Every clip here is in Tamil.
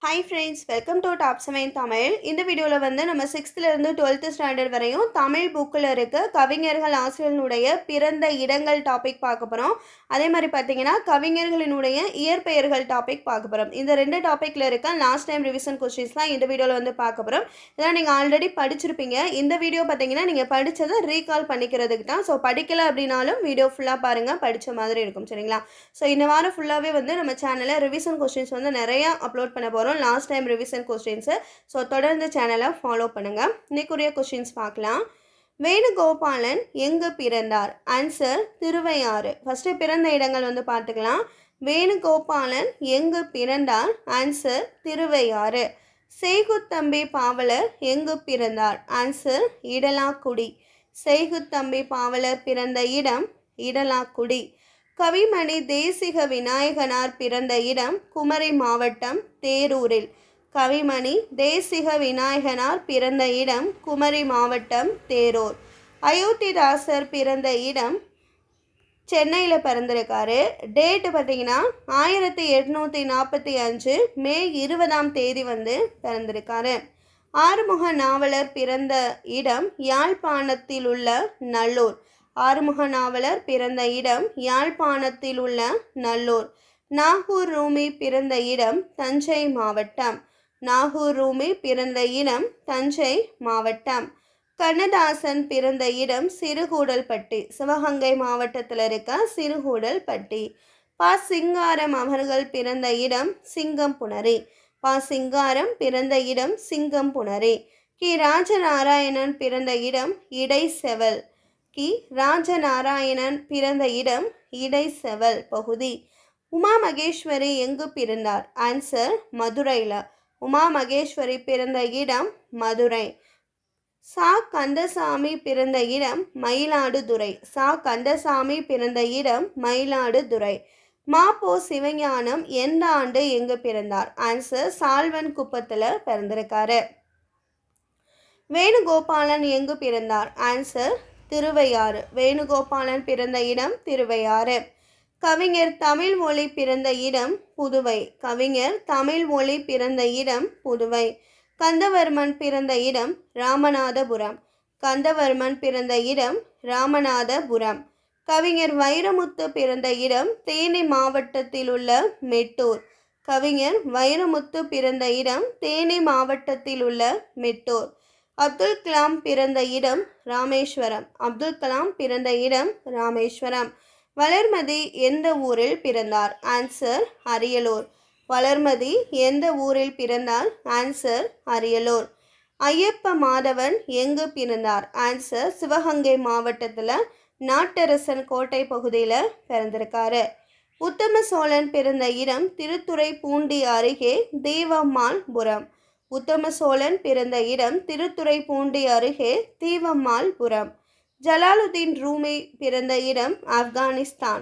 Hi friends, welcome to top 7 Tamil. இந்த வீடியோவில் வந்து நம்ம 6th to 12th ஸ்டாண்டர்ட் வரையும் தமிழ் புக்கில் இருக்க கவிஞர்கள் ஆசிரியர்களுடைய பிறந்த இடங்கள் டாபிக் பார்க்க போகிறோம். அதே மாதிரி பார்த்தீங்கன்னா கவிஞர்களினுடைய இயற்பெயர்கள் டாபிக் பார்க்க போகிறோம். இந்த ரெண்டு டாப்பிக்கில் இருக்க லாஸ்ட் டைம் ரிவிஷன் கொஸ்டின்ஸ்லாம் இந்த வீடியோவில் வந்து பார்க்க போகிறோம். இதெல்லாம் நீங்கள் ஆல்ரெடி படிச்சிருப்பீங்க. இந்த வீடியோ பார்த்தீங்கன்னா நீங்கள் படித்ததை ரீகால் பண்ணிக்கிறதுக்கு தான். ஸோ படிக்கலை அப்படின்னாலும் வீடியோ ஃபுல்லாக பாருங்கள், படித்த மாதிரி இருக்கும். சரிங்களா? ஸோ இந்த வாரம் ஃபுல்லாகவே வந்து நம்ம சேனலில் ரிவிஷன் கொஸ்டின்ஸ் வந்து நிறையா அப்லோட் பண்ண போகிறோம். Last time revision questions. So தொடர்ந்து சேனலை ஃபாலோ பண்ணுங்கள். இன்னைக்குரிய கொஸ்டின்ஸ் பார்க்கலாம். வேணுகோபாலன் எங்கு பிறந்தார்? ஆன்சர் திருவையாறு. ஃபஸ்ட்டு பிறந்த இடங்கள் வந்து பார்த்துக்கலாம். வேணுகோபாலன் எங்கு பிறந்தார்? ஆன்சர் திருவையாறு. செய்குத்தம்பி பாவலர் எங்கு பிறந்தார்? ஆன்சர் இடலாக்குடி. செய்குத்தம்பி பாவலர் பிறந்த இடம் இடலாக்குடி. கவிமணி தேசிக விநாயகனார் பிறந்த இடம் குமரி மாவட்டம் தேரூரில். கவிமணி தேசிக விநாயகனார் பிறந்த இடம் குமரி மாவட்டம் தேரூர். அயோத்திதாசர் பிறந்த இடம் சென்னையில் பிறந்திருக்காரு. டேட்டு பார்த்தீங்கன்னா 1845 மே 20 வந்து பிறந்திருக்காரு. ஆறுமுக நாவலர் பிறந்த இடம் யாழ்ப்பாணத்தில் உள்ள நல்லூர். ஆறுமுக நாவலர் பிறந்த இடம் யாழ்ப்பாணத்தில் உள்ள நல்லூர். நாகூர் ரூமி பிறந்த இடம் தஞ்சை மாவட்டம். நாகூர் ரூமி பிறந்த இடம் தஞ்சை மாவட்டம். கண்ணதாசன் பிறந்த இடம் சிறுகூடல்பட்டி, சிவகங்கை மாவட்டத்தில் இருக்க சிறுகூடல்பட்டி. பா. சிங்காரம் அவர்கள் பிறந்த இடம் சிங்கம்புணரி. பா. சிங்காரம் பிறந்த இடம் சிங்கம்புணரி. கி. ராஜநாராயணன் பிறந்த இடம் இடைச்செவல். கி. ராஜநாராயணன் பிறந்த இடம் இடைச்செவல் பகுதி. உமா மகேஸ்வரி எங்கு பிறந்தார்? ஆன்சர் மதுரையில். உமா மகேஸ்வரி பிறந்த இடம் மதுரை. சா. கந்தசாமி பிறந்த இடம் மயிலாடுதுறை. சா. கந்தசாமி பிறந்த இடம் மயிலாடுதுறை. மா. பொ. சிவஞானம் எந்த ஆண்டு எங்கு பிறந்தார்? ஆன்சர் சால்வன் குப்பத்தில் பிறந்திருக்காரு. வேணுகோபாலன் எங்கு பிறந்தார்? ஆன்சர் திருவையாறு. வேணுகோபாலன் பிறந்த இடம் திருவையாறு. கவிஞர் தமிழ் மொழி பிறந்த இடம் புதுவை. கவிஞர் தமிழ் மொழி பிறந்த இடம் புதுவை. கந்தவர்மன் பிறந்த இடம் ராமநாதபுரம். கந்தவர்மன் பிறந்த இடம் ராமநாதபுரம். கவிஞர் வைரமுத்து பிறந்த இடம் தேனி மாவட்டத்தில் உள்ள மெட்டூர். கவிஞர் வைரமுத்து பிறந்த இடம் தேனி மாவட்டத்தில் உள்ள மெட்டூர். அப்துல் கலாம் பிறந்த இடம் ராமேஸ்வரம். அப்துல் கலாம் பிறந்த இடம் ராமேஸ்வரம். வளர்மதி எந்த ஊரில் பிறந்தார்? ஆன்சர் அரியலூர். வளர்மதி எந்த ஊரில் பிறந்தார்? ஆன்சர் அரியலூர். ஐயப்ப மாதவன் எங்கு பிறந்தார்? ஆன்சர் சிவகங்கை மாவட்டத்தில் நாட்டரசன் கோட்டை பகுதியில் பிறந்திருக்காரு. உத்தம சோழன் பிறந்த இடம் திருத்துறைப்பூண்டி அருகே தீவம்மாள்புரம். உத்தம சோழன் பிறந்த இடம் திருத்துறைப்பூண்டி அருகே தீவம்மாள்புரம். ஜலாலுதீன் ரூமி பிறந்த இடம் ஆப்கானிஸ்தான்.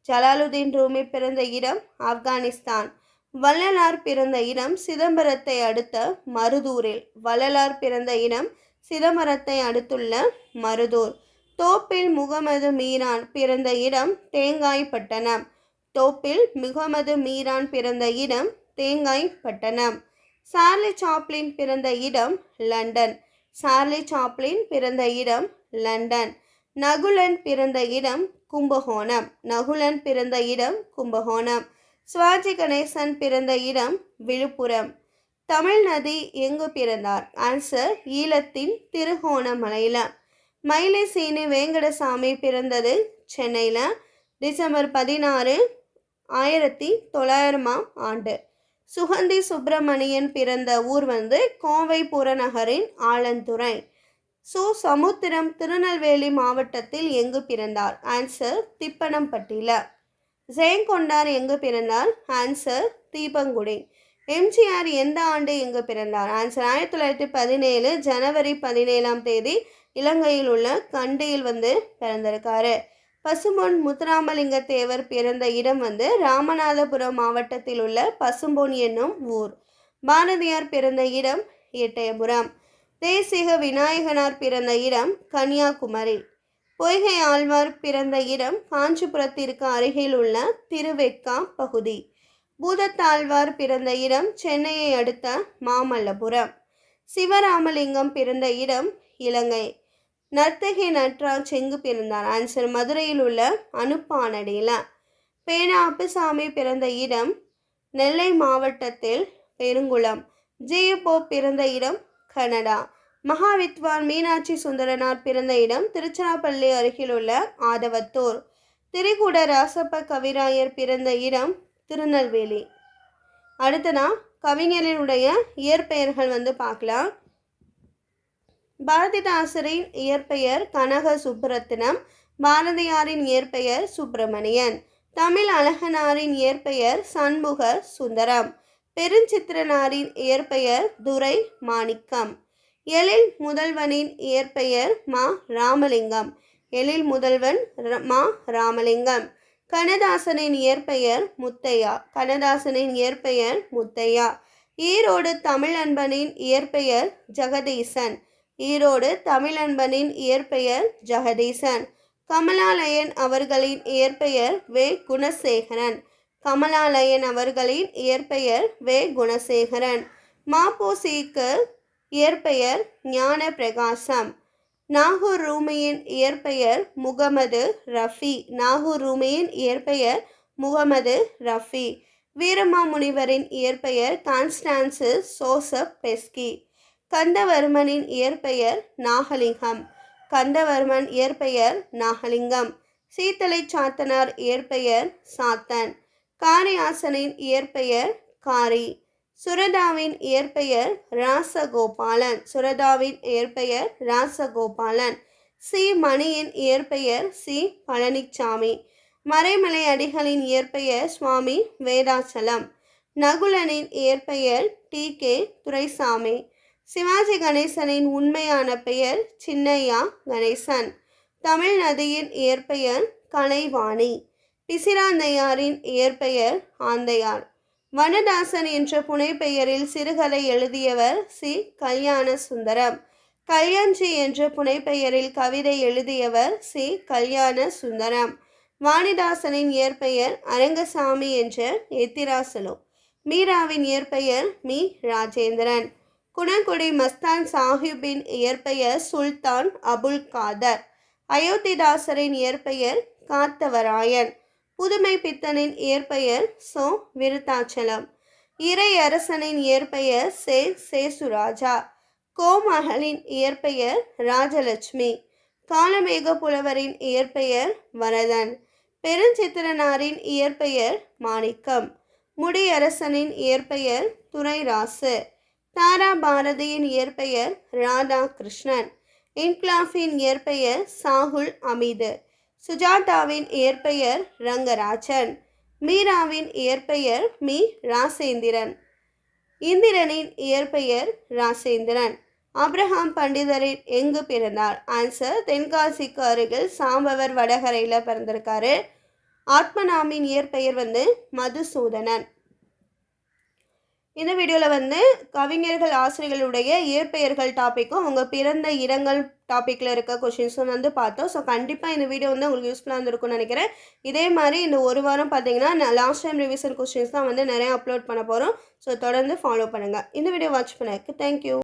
ஜலாலுதீன் ரூமி பிறந்த இடம் ஆப்கானிஸ்தான். வள்ளலார் பிறந்த இடம் சிதம்பரத்தை அடுத்த மருதூரில். வள்ளலார் பிறந்த இடம் சிதம்பரத்தை அடுத்துள்ள மருதூர். தோப்பில் முகமது மீரான் பிறந்த இடம் தேங்காய்பட்டணம். தோப்பில் முகமது மீரான் பிறந்த இடம் தேங்காய்பட்டணம். சார்லி சாப்ளின் பிறந்த இடம் லண்டன். சார்லி சாப்ளின் பிறந்த இடம் லண்டன். நகுலன் பிறந்த இடம் கும்பகோணம். நகுலன் பிறந்த இடம் கும்பகோணம். சிவாஜி கணேசன் பிறந்த இடம் விழுப்புரம். தமிழ் நதி எங்கு பிறந்தார்? ஆன்சர் ஈழத்தின் திருகோணமலையில். மயிலை சீனி வேங்கடசாமி பிறந்தது சென்னையில் டிசம்பர் 16, 1900 ஆண்டு. சுகந்தி சுப்பிரமணியன் பிறந்த ஊர் வந்து கோவை புறநகரின் ஆலந்துறை. சமுத்திரம் திருநெல்வேலி மாவட்டத்தில் எங்கு பிறந்தார்? ஆன்சர் திப்பனம்பட்டியில். ஜெயங்கொண்டார் எங்கு பிறந்தார்? ஆன்சர் தீபங்குடி. எம்ஜிஆர் எந்த ஆண்டு எங்கு பிறந்தார்? ஆன்சர் 1917 ஜனவரி 17 இலங்கையில் உள்ள கண்டியில் வந்து பிறந்திருக்காரு. பசும்பொன் முத்துராமலிங்க தேவர் பிறந்த இடம் வந்து ராமநாதபுரம் மாவட்டத்தில் உள்ள பசும்பொன் என்னும் ஊர். பாரதியார் பிறந்த இடம் எட்டயபுரம். தேசிக விநாயகனார் பிறந்த இடம் கன்னியாகுமரி. பொய்கை ஆழ்வார் பிறந்த இடம் காஞ்சிபுரத்திற்கு அருகில் உள்ள திருவெக்கா பகுதி. பூதத்தாழ்வார் பிறந்த இடம் சென்னையை அடுத்த மாமல்லபுரம். சிவராமலிங்கம் பிறந்த இடம் இலங்கை. நர்த்தகி நட்ராஜ் எங்கு பிறந்தார்? ஆன்சர் மதுரையில் உள்ள அனுப்பானடியில். பேனா அப்புசாமி பிறந்த இடம் நெல்லை மாவட்டத்தில் பெருங்குளம். ஜியு பிறந்த இடம் கனடா. மகாவித்வான் மீனாட்சி சுந்தரனார் பிறந்த இடம் திருச்சிராப்பள்ளி அருகில் உள்ள ஆதவத்தூர். திரிகூட ராசப்ப கவிராயர் பிறந்த இடம் திருநெல்வேலி. அடுத்ததா கவிஞரினுடைய இயற்பெயர்கள் பார்க்கலாம். பாரதிதாசரின் இயற்பெயர் கனக சுப்புரத்தினம். பாரதியாரின் இயற்பெயர் சுப்பிரமணியன். தமிழ் அழகனாரின் இயற்பெயர் சண்முக சுந்தரம். பெருஞ்சித்திரனாரின் இயற்பெயர் துரை மாணிக்கம். எழில் முதல்வனின் இயற்பெயர் மா ராமலிங்கம். எழில் முதல்வன் மா ராமலிங்கம். கண்ணதாசனின் இயற்பெயர் முத்தையா. கண்ணதாசனின் இயற்பெயர் முத்தையா. ஈரோடு தமிழன்பனின் இயற்பெயர் ஜெகதீசன். ஈரோடு தமிழன்பனின் இயற்பெயர் ஜெகதீசன். கமலாலயன் அவர்களின் இயற்பெயர் வே குணசேகரன். கமலாலயன் அவர்களின் இயற்பெயர் வே குணசேகரன். மாப்போசிக்கு இயற்பெயர் ஞான பிரகாசம். நாகூர் ரூமியின் இயற்பெயர் முகமது ரஃபி. நாகூர் ரூமியின் இயற்பெயர் முகமது ரஃபி. வீரமாமுனிவரின் இயற்பெயர் கான்ஸ்டான்சிஸ் சோசப் பெஸ்கி. கந்தவர்மனின் இயற்பெயர் நாகலிங்கம். கந்தவர்மன் இயற்பெயர் நாகலிங்கம். சீத்தலை சாத்தனார் இயற்பெயர் சாத்தன். காரியாசனின் இயற்பெயர் காரி. சுரதாவின் இயற்பெயர் ராசகோபாலன். சுரதாவின் இயற்பெயர் ராசகோபாலன். சி மணியின் இயற்பெயர் சி பழனிச்சாமி. மறைமலை அடிகளின் இயற்பெயர் சுவாமி வேதாச்சலம். நகுலனின் இயற்பெயர் டி கே துரைசாமி. சிவாஜி கணேசனின் உண்மையான பெயர் சின்னையா கணேசன். தமிழ் நதியின் இயற்பெயர் கலைவாணி. பிசிராந்தையாரின் இயற்பெயர் ஆந்தையார். வனதாசன் என்ற புனைப்பெயரில் சிறுகதை எழுதியவர் சி கல்யாண சுந்தரம். கல்யாண்ஜி என்ற புனைப்பெயரில் கவிதை எழுதியவர் சி கல்யாண சுந்தரம். வாணிதாசனின் இயற்பெயர் அரங்கசாமி என்ற எத்திராசலு. மீராவின் இயற்பெயர் மீ ராஜேந்திரன். குணங்குடி மஸ்தான் சாஹிப்பின் இயற்பெயர் சுல்தான் அபுல் காதர். அயோத்திதாசரின் இயற்பெயர் காத்தவராயன். புதுமை பித்தனின் இயற்பெயர் சோ விருத்தாச்சலம். இறை அரசனின் இயற்பெயர் சே சேசுராஜா. கோமகளின் இயற்பெயர் ராஜலட்சுமி. காலமேக புலவரின் இயற்பெயர் வரதன். பெருஞ்சித்திரனாரின் இயற்பெயர் மாணிக்கம். முடியரசனின் இயற்பெயர் துரைராசு. தாரா பாரதியின் இயற்பெயர் ராதா கிருஷ்ணன். இன்க்லாஃபின் இயற்பெயர் சாகுல் அமீது. சுஜாதாவின் இயற்பெயர் ரங்கராஜன். மீராவின் இயற்பெயர் மீ ராசேந்திரன். இந்திரனின் இயற்பெயர் ராசேந்திரன். அப்ரஹாம் பண்டிதரின் எங்கு பிறந்தார்? ஆன்சர் தென்காசிக்கு அருகில் சாம்பவர் வடகரையில் பிறந்திருக்காரு. ஆத்மநாமின் இயற்பெயர் மதுசூதனன். இந்த வீடியோவில் கவிஞர்கள் ஆசிரியர்களுடைய இயற்பெயர்கள் டாப்பிக்கும் அவங்க பிறந்த இடங்கள் டாப்பிக்கில் இருக்க கொஷின்ஸும் பார்த்தோம். ஸோ கண்டிப்பாக இந்த வீடியோ உங்களுக்கு யூஸ்ஃபுல்லாக இருந்திருக்கும்னு நினைக்கிறேன். இதே மாதிரி இந்த ஒரு வாரம் பார்த்தீங்கன்னா நான் லாஸ்ட் டைம் ரிவிஷன் கொஷின்ஸ் தான் நிறைய அப்லோட் பண்ண போகிறோம். ஸோ தொடர்ந்து ஃபாலோ பண்ணுங்கள். இந்த வீடியோ வாட்ச் பண்ணதுக்கு தேங்க்யூ.